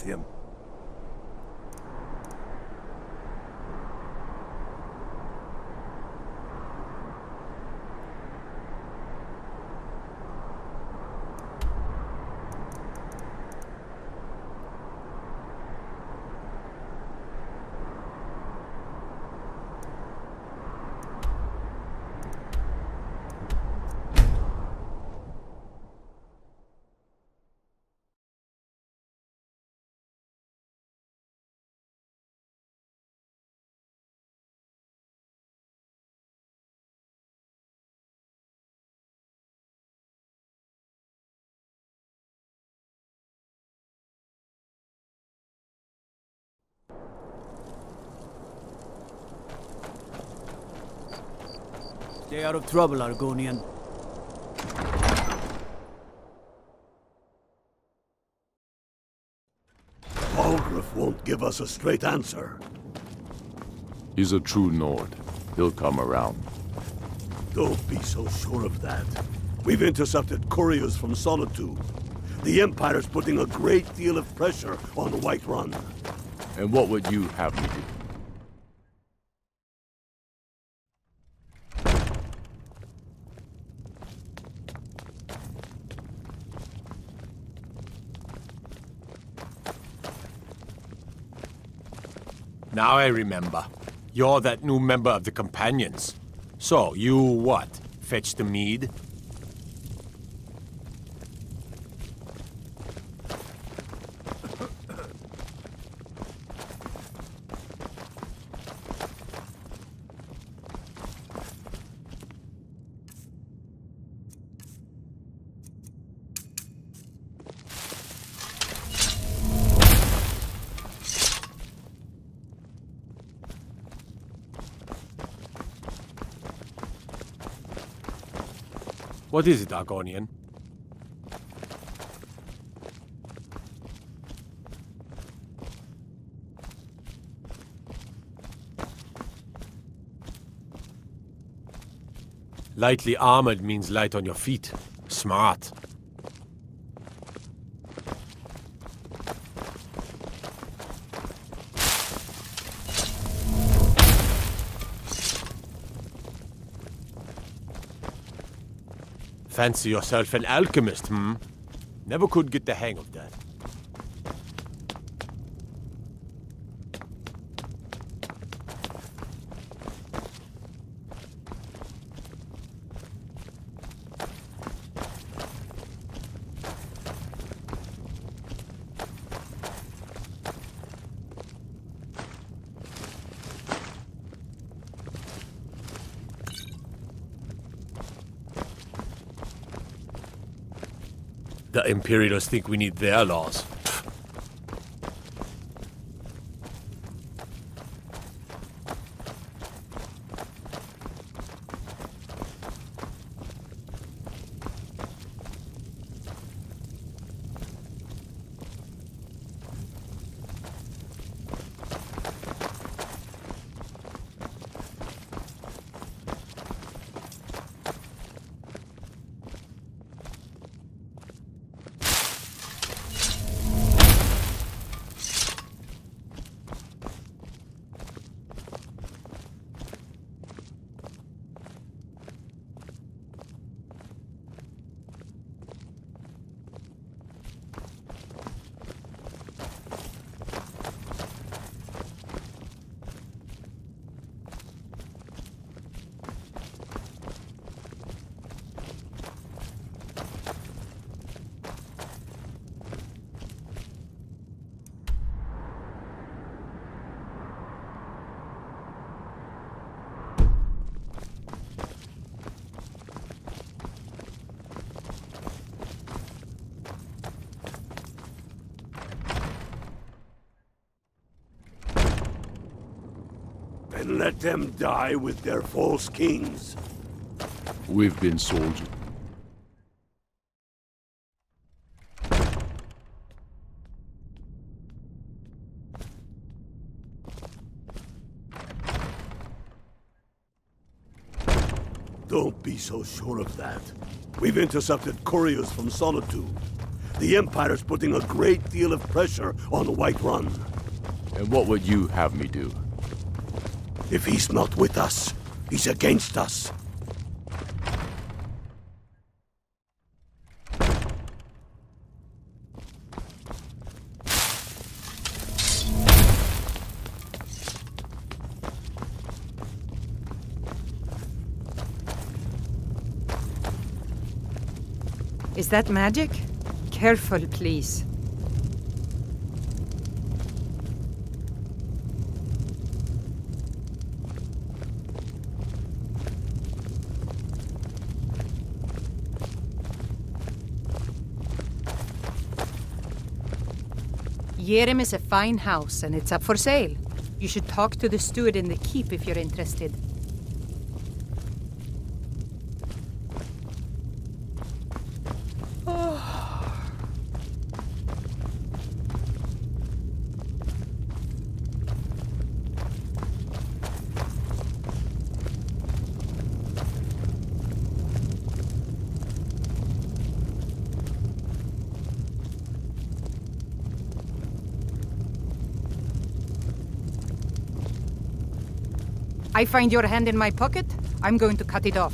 him. Stay out of trouble, Argonian. Balgruuf won't give us a straight answer. He's a true Nord. He'll come around. Don't be so sure of that. We've intercepted couriers from Solitude. The Empire's putting a great deal of pressure on the White Run. And what would you have me do? Now I remember. You're that new member of the Companions. So, you what? Fetch the mead? What is it, Argonian? Lightly armored means light on your feet. Smart. Fancy yourself an alchemist, hmm? Never could get the hang of that. The Imperials think we need their laws. And let them die with their false kings. We've been soldiers. Don't be so sure of that. We've intercepted couriers from Solitude. The Empire's putting a great deal of pressure on the White Run. And what would you have me do? If he's not with us, he's against us. Is that magic? Careful, please. Yerem is a fine house, and it's up for sale. You should talk to the steward in the keep if you're interested. I find your hand in my pocket, I'm going to cut it off.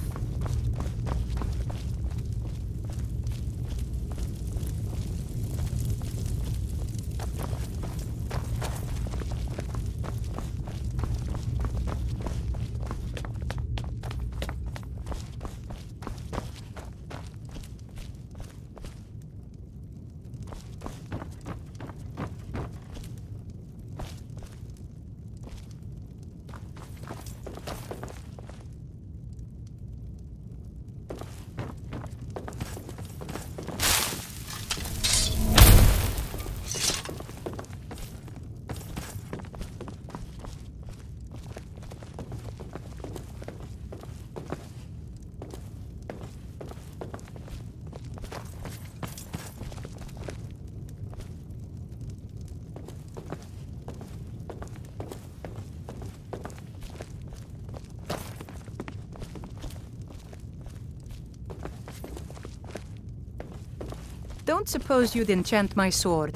Don't suppose you'd enchant my sword.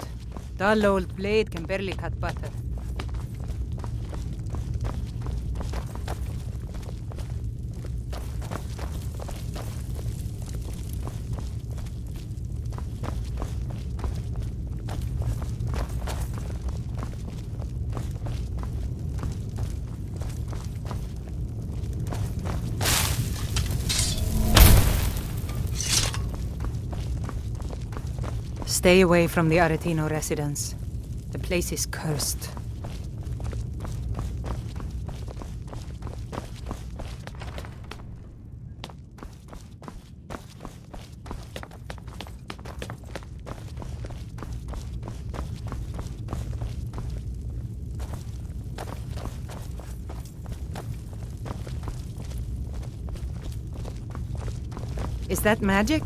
Dull old blade can barely cut butter. Stay away from the Aretino residence. The place is cursed. Is that magic?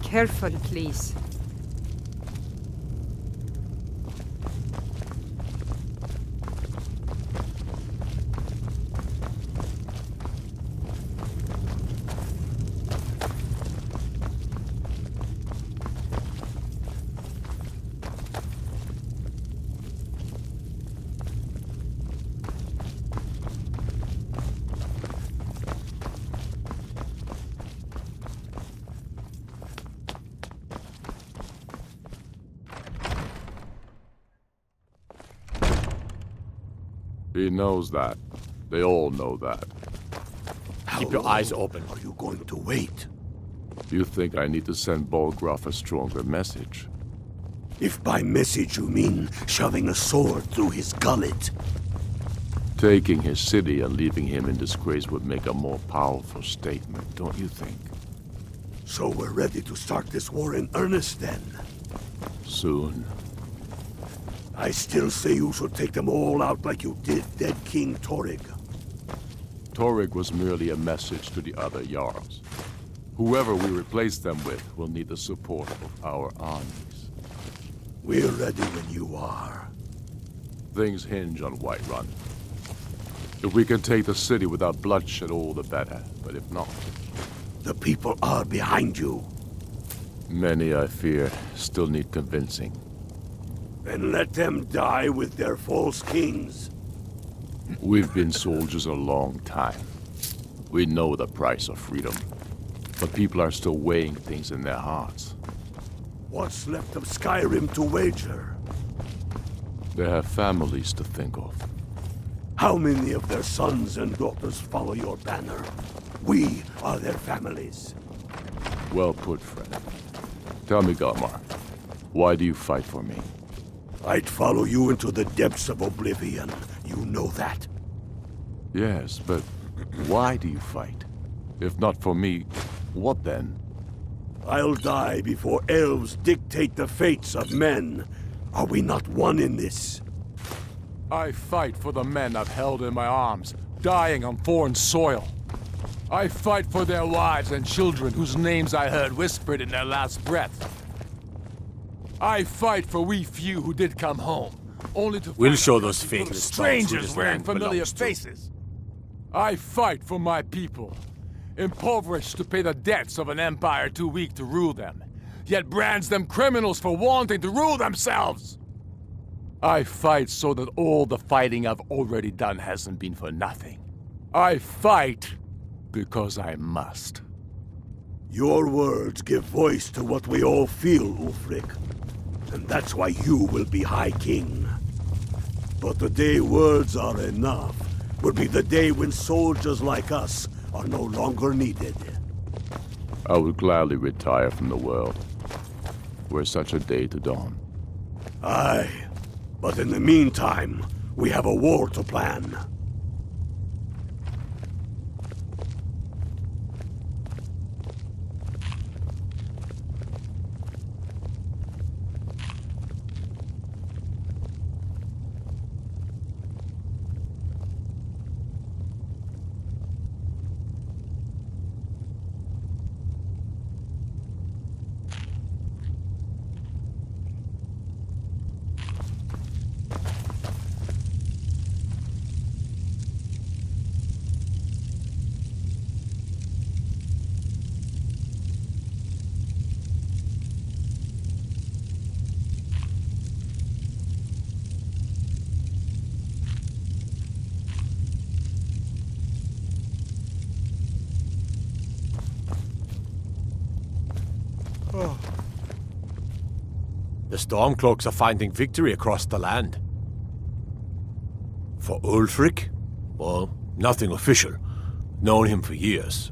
Careful, please. He knows that. They all know that. Keep your eyes open. Are you going to wait? You think I need to send Bolgraf a stronger message? If by message you mean shoving a sword through his gullet. Taking his city and leaving him in disgrace would make a more powerful statement, don't you think? So we're ready to start this war in earnest then? Soon. I still say you should take them all out like you did dead King Torrig. Torrig was merely a message to the other Jarls. Whoever we replace them with will need the support of our armies. We're ready when you are. Things hinge on Whiterun. If we can take the city without bloodshed, all the better. But if not... The people are behind you. Many, I fear, still need convincing. Then let them die with their false kings. We've been soldiers a long time. We know the price of freedom. But people are still weighing things in their hearts. What's left of Skyrim to wager? They have families to think of. How many of their sons and daughters follow your banner? We are their families. Well put, friend. Tell me, Galmar, why do you fight for me? I'd follow you into the depths of oblivion. You know that. Yes, but why do you fight? If not for me, what then? I'll die before elves dictate the fates of men. Are we not one in this? I fight for the men I've held in my arms, dying on foreign soil. I fight for their wives and children whose names I heard whispered in their last breath. I fight for we few who did come home, only to We'll find show out those full of fakes strangers wearing familiar faces. I fight for my people, impoverished to pay the debts of an empire too weak to rule them, yet brands them criminals for wanting to rule themselves. I fight so that all the fighting I've already done hasn't been for nothing. I fight because I must. Your words give voice to what we all feel, Ulfric. And that's why you will be High King. But the day words are enough will be the day when soldiers like us are no longer needed. I would gladly retire from the world, were such a day to dawn. Aye, but in the meantime, we have a war to plan. The Stormcloaks are finding victory across the land. For Ulfric? Well, nothing official. Known him for years.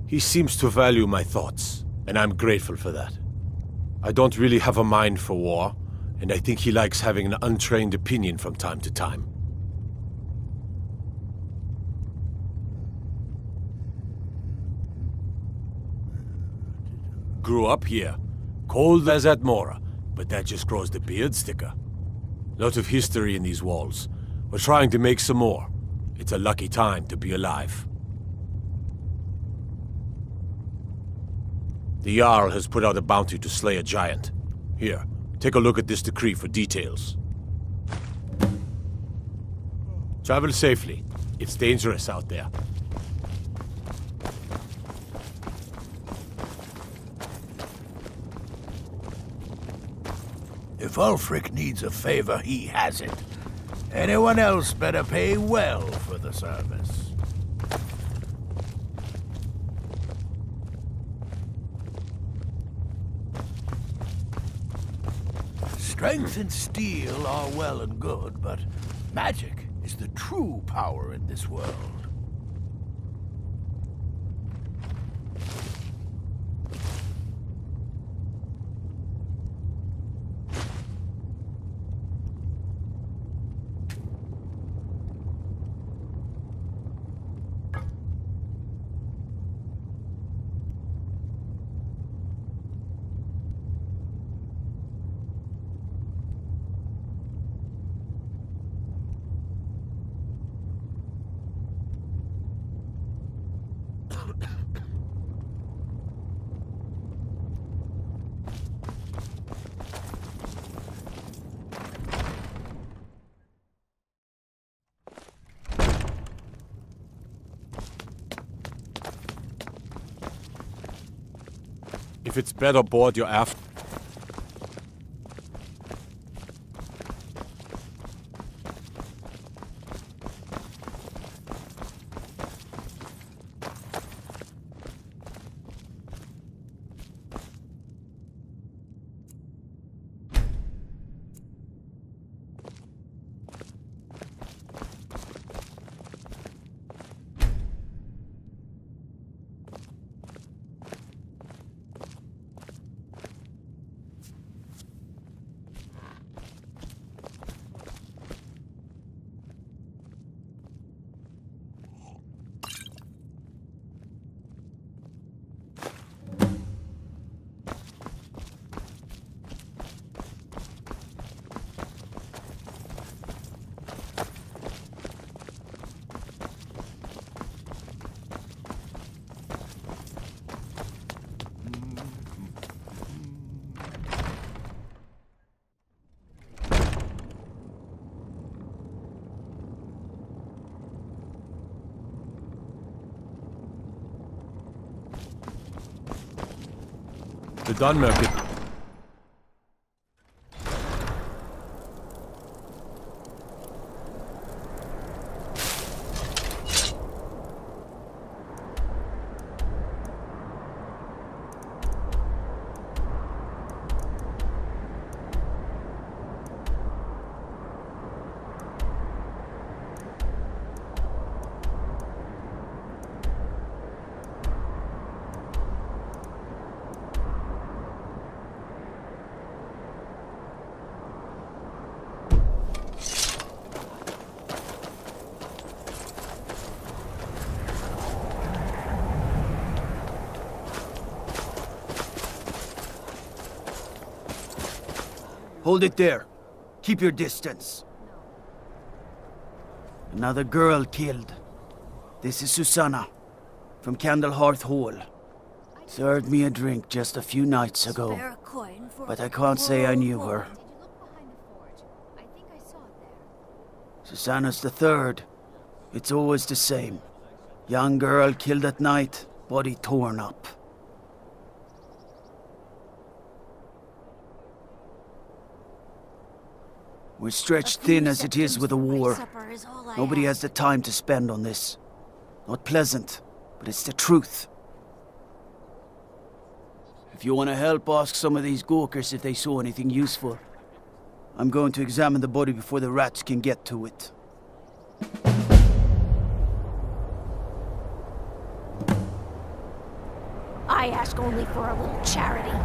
He seems to value my thoughts, and I'm grateful for that. I don't really have a mind for war, and I think he likes having an untrained opinion from time to time. Grew up here, cold as Atmora, but that just grows the beard thicker. Lot of history in these walls. We're trying to make some more. It's a lucky time to be alive. The Jarl has put out a bounty to slay a giant. Here, take a look at this decree for details. Travel safely. It's dangerous out there. If Ulfric needs a favor, he has it. Anyone else better pay well for the service. Strength and steel are well and good, but magic is the true power in this world. If it's better board you're after... The Dunmerke. Hold it there. Keep your distance. Another girl killed. This is Susanna, from Candlehearth Hall. Served me a drink just a few nights ago, but I can't say I knew her. Susanna's the third. It's always the same. Young girl killed at night, body torn up. We're stretched thin as it is with the war. Nobody has the time to spend on this. Not pleasant, but it's the truth. If you want to help, ask some of these gawkers if they saw anything useful. I'm going to examine the body before the rats can get to it. I ask only for a little charity.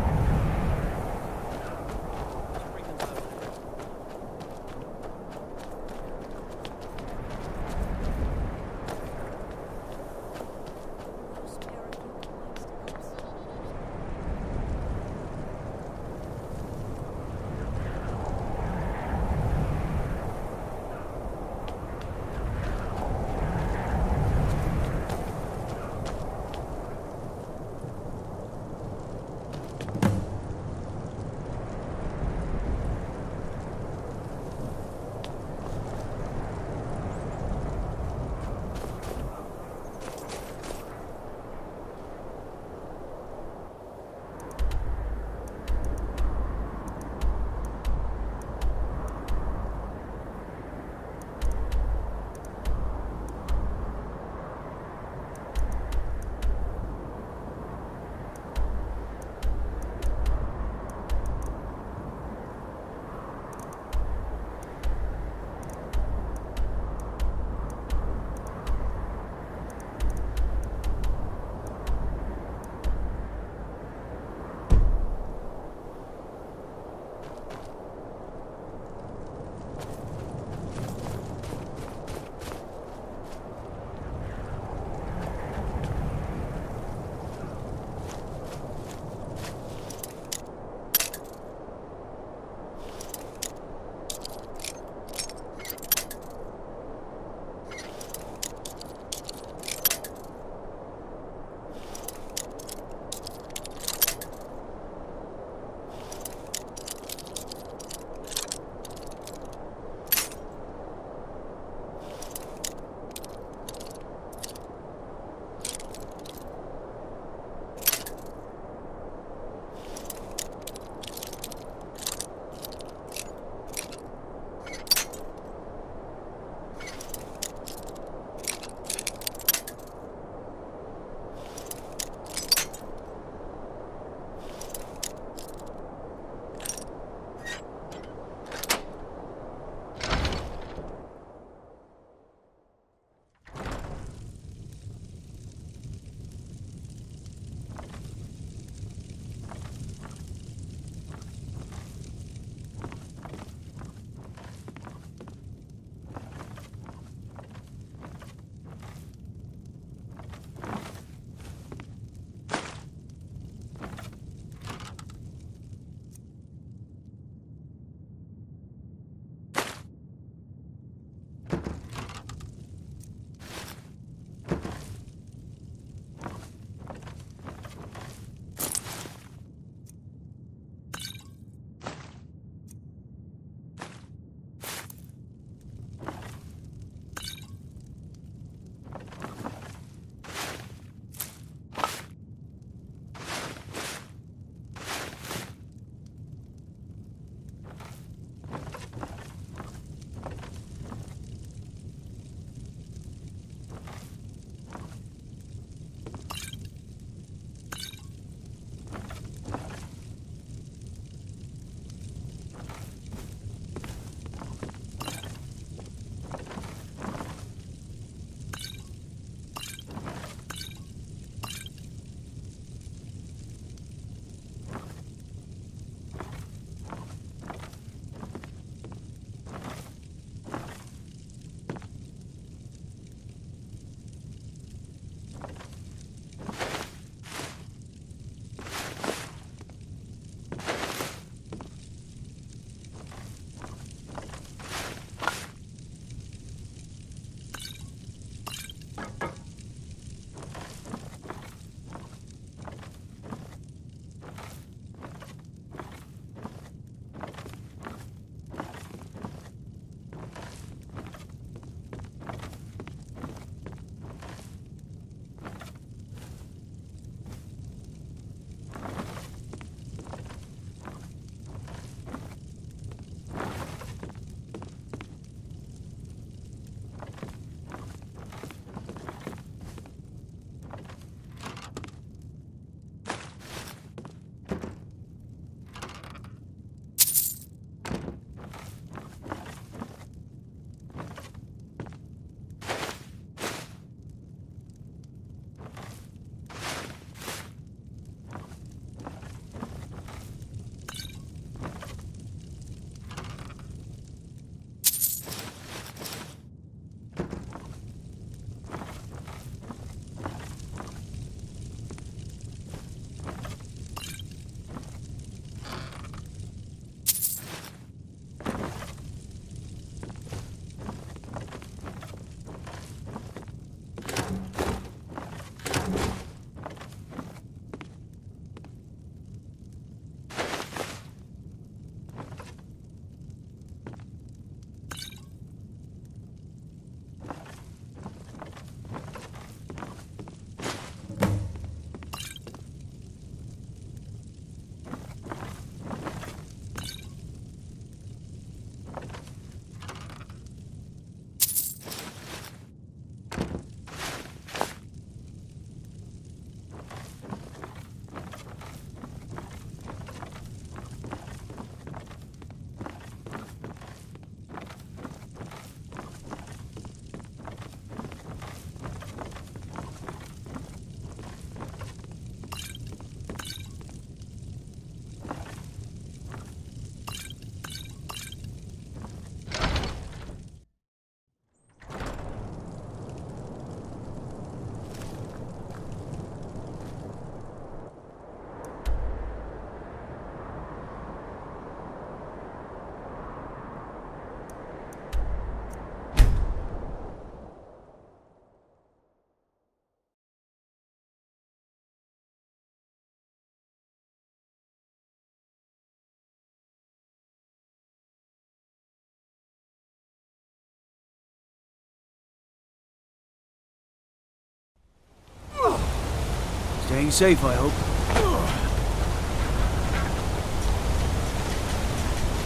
Staying safe, I hope.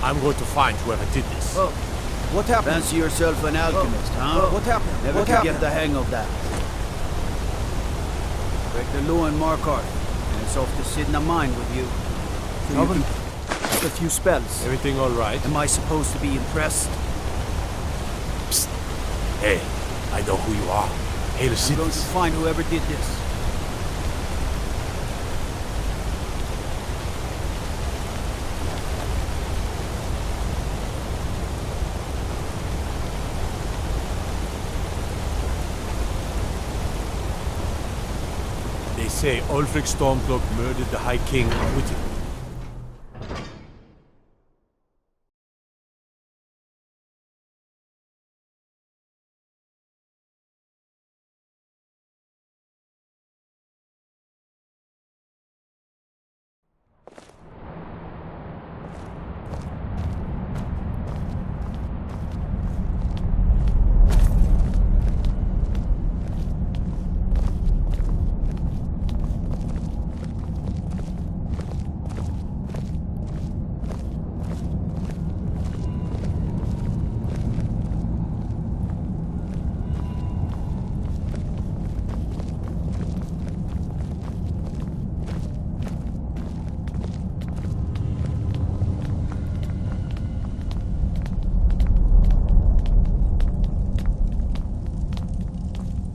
I'm going to find whoever did this. Oh, what happened? Fancy yourself an alchemist, huh? What happened? Never could get the hang of that. Break the law in Markarth, and it's off to sit in a mine with you. So you can cast a few spells. Everything all right? Am I supposed to be impressed? Psst. Hey, I know who you are. Hail the I'm going to find whoever did this. They say Ulfric Stormcloak murdered the High King with him.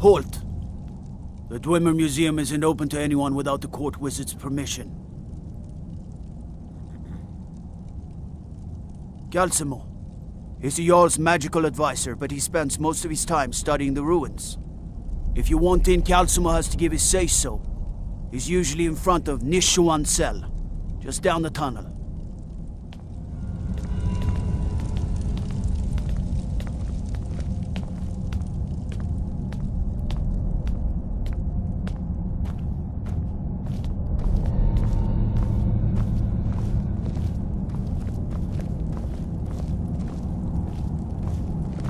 Halt! The Dwemer Museum isn't open to anyone without the court wizard's permission. Galsimo. He's the Jarl's magical advisor, but he spends most of his time studying the ruins. If you want in, Galsimo has to give his say-so. He's usually in front of Nishuan's cell, just down the tunnel.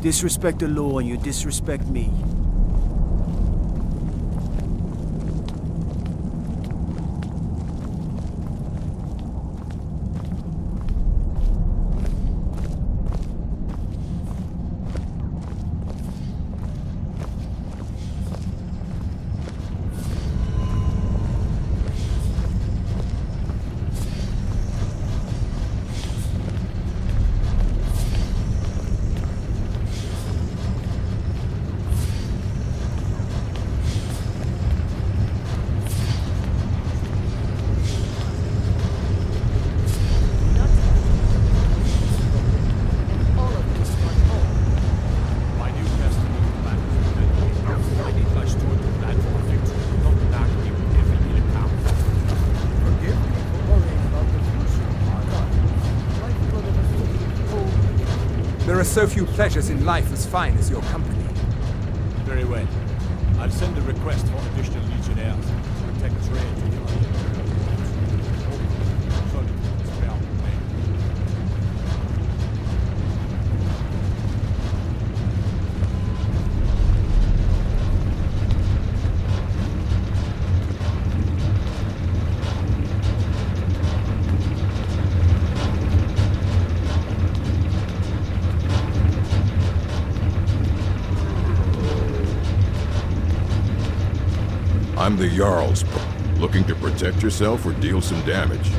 Disrespect the law and you disrespect me. There are so few pleasures in life as fine as your company. Very well. I'll send a request for additional legionnaires to protect trade to the I'm the Jarl's. Looking to protect yourself or deal some damage?